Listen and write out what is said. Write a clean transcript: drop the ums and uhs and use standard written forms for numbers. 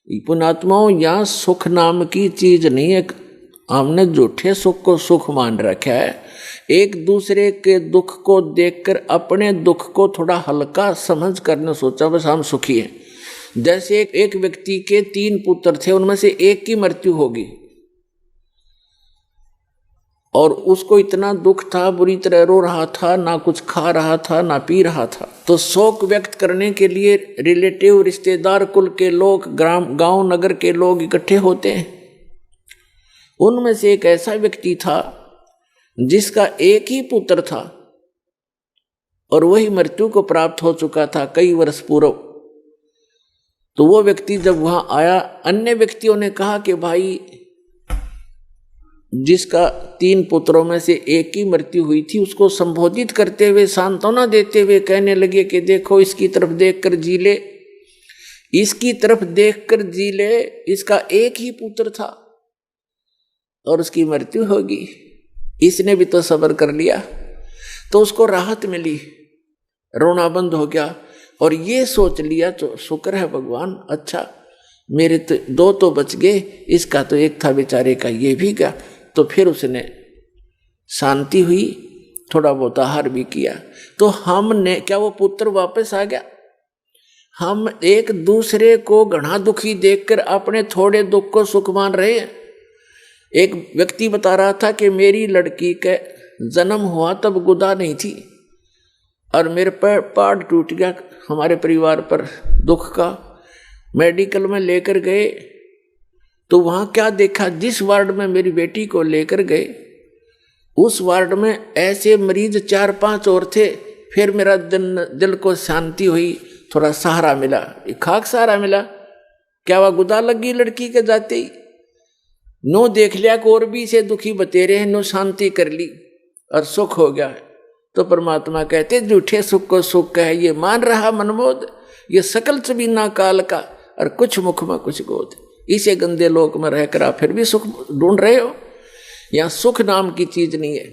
पुण्यात्माओं, यहाँ सुख नाम की चीज नहीं है। हमने झूठे सुख को सुख मान रखा है। एक दूसरे के दुख को देखकर अपने दुख को थोड़ा हल्का समझ करने सोचा बस हम सुखी हैं। जैसे एक व्यक्ति के 3 पुत्र थे, उनमें से एक की मृत्यु होगी और उसको इतना दुख था, बुरी तरह रो रहा था, ना कुछ खा रहा था ना पी रहा था। तो शोक व्यक्त करने के लिए रिलेटिव, रिश्तेदार, कुल के लोग, गांव नगर के लोग इकट्ठे होते हैं। उनमें से एक ऐसा व्यक्ति था जिसका एक ही पुत्र था और वही मृत्यु को प्राप्त हो चुका था कई वर्ष पूर्व। तो वो व्यक्ति जब वहां आया, अन्य व्यक्तियों ने कहा कि भाई जिसका 3 पुत्रों में से एक की मृत्यु हुई थी, उसको संबोधित करते हुए, सांत्वना देते हुए कहने लगे कि देखो इसकी तरफ देखकर जी ले, इसकी तरफ देखकर जी ले, इसका एक ही पुत्र था और उसकी मृत्यु होगी। इसने भी तो सब्र कर लिया, तो उसको राहत मिली, रोना बंद हो गया और ये सोच लिया तो शुक्र है भगवान, अच्छा मेरे तो 2 तो बच गए, इसका तो एक था बेचारे का, ये भी गया। तो फिर उसने शांति हुई, थोड़ा बहुत आहार भी किया। तो हमने क्या, वो पुत्र वापस आ गया? हम एक दूसरे को घना दुखी देखकर अपने थोड़े दुख को सुख मान रहे हैं। एक व्यक्ति बता रहा था कि मेरी लड़की का जन्म हुआ तब गुदा नहीं थी और मेरे पर पाड़ टूट गया हमारे परिवार पर दुख का। मेडिकल में लेकर गए तो वहां क्या देखा, जिस वार्ड में मेरी बेटी को लेकर गए उस वार्ड में ऐसे मरीज 4-5 और थे। फिर मेरा दिल को शांति हुई, थोड़ा सहारा मिला, खाक सहारा मिला। क्या वह गुदा लगी लड़की के जाते ही? नो देख लिया कि और भी से दुखी बतेरे हैं, नो शांति कर ली और सुख हो गया। तो परमात्मा कहते झूठे सुख को सुख कहे, ये मान रहा मनमोद, ये सकल चबीना काल का और कुछ मुख में कुछ गोद। इसे गंदे लोक में रहकर आप फिर भी सुख ढूंढ रहे हो। यहाँ सुख नाम की चीज नहीं है।